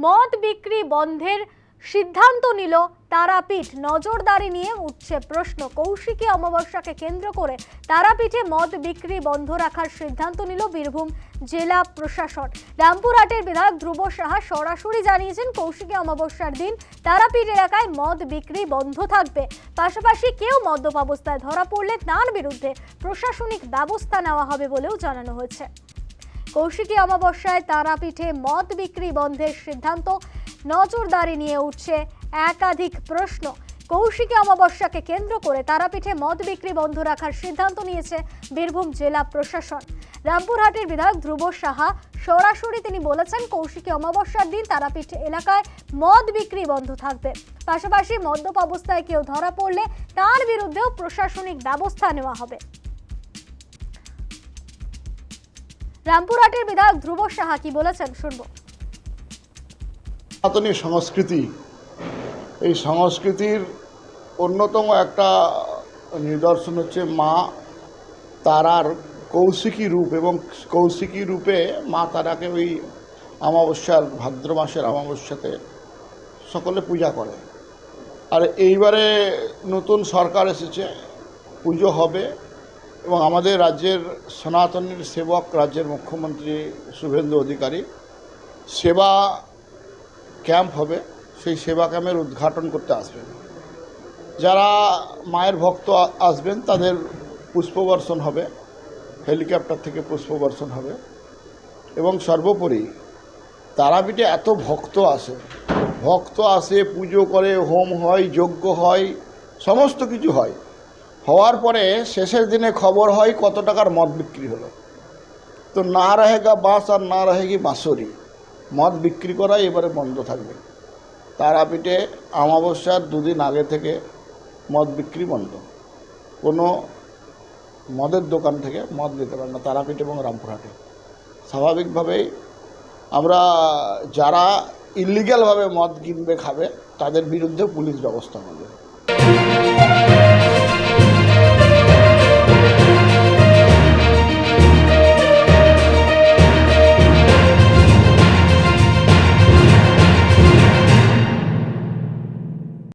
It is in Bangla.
মদ বিক্রি বন্ধের সিদ্ধান্ত নিল তারাপীঠ। নজরদারি নিয়ে উঠছে প্রশ্ন। কৌশিকী অমাবস্যাকে কেন্দ্র করে তারাপীঠে মদ বিক্রি বন্ধ রাখার সিদ্ধান্ত নিল বীরভূম জেলা প্রশাসন। রামপুরহাটের বিধায়ক ধ্রুব সাহা সরাসরি জানিয়েছেন, কৌশিকী অমাবস্যার দিন তারাপীঠ এলাকায় মদ বিক্রি বন্ধ থাকবে। পাশাপাশি কেউ মদ্যপ অবস্থায় ধরা পড়লে তার বিরুদ্ধে প্রশাসনিক ব্যবস্থা নেওয়া হবে বলেও জানানো হয়েছে। কৌশিকী অমাবস্যায় তারাপীঠে মদ বিক্রি বন্ধের সিদ্ধান্ত, নজরদারি নিয়ে উঠছে একাধিক প্রশ্ন। কৌশিকী অমাবস্যাকে কেন্দ্র করে তারাপীঠে মদ বিক্রি বন্ধ রাখার সিদ্ধান্ত নিয়েছে বীরভূম জেলা প্রশাসন। রামপুরহাটের বিধায়ক ধ্রুব সাহা সরাসরি তিনি বলেছেন, কৌশিকী অমাবস্যার দিন তারাপীঠ এলাকায় মদ বিক্রি বন্ধ থাকবে। পাশাপাশি মদ্যপ অবস্থায় কেউ ধরা পড়লে তার বিরুদ্ধেও প্রশাসনিক ব্যবস্থা নেওয়া হবে। রামপুরহাটের বিধায়ক ধ্রুব সাহা কি বলেছেন শুনব। সনাতনী সংস্কৃতি, এই সংস্কৃতির অন্যতম একটা নিদর্শন হচ্ছে মা তারার কৌশিকী রূপ, এবং কৌশিকী রূপে মা তারাকে ওই অমাবস্যার, ভাদ্র মাসের অমাবস্যাতে সকলে পূজা করে। আর এইবারে নতুন সরকার এসেছে, পুজো হবে, এবং আমাদের রাজ্যের সনাতনীর সেবক রাজ্যের মুখ্যমন্ত্রী শুভেন্দু অধিকারী সেবা ক্যাম্প হবে, সেই সেবা ক্যাম্পের উদ্ঘাটন করতে আসবেন। যারা মায়ের ভক্ত আসবেন তাদের পুষ্পবর্ষণ হবে, হেলিকপ্টার থেকে পুষ্পবর্ষণ হবে। এবং সর্বোপরি তারাপীঠে এত ভক্ত আসে, পুজো করে, হোম হয়, যজ্ঞ হয়, সমস্ত কিছু হয়। হওয়ার পরে শেষের দিনে খবর হয় কত টাকার মদ বিক্রি হলো। তো না রহেগা বাঁশ আর না রহেগি বাঁশরি, মদ বিক্রি করাই এবারে বন্ধ থাকবে। তারাপীঠে অমাবস্যার দুদিন আগে থেকে মদ বিক্রি বন্ধ। কোনো মদের দোকান থেকে মদ নিতে পারে না তারাপীঠ এবং রামপুরহাটে। স্বাভাবিকভাবেই আমরা যারা ইলিগ্যালভাবে মদ কিনবে, খাবে, তাদের বিরুদ্ধে পুলিশ ব্যবস্থা হবে।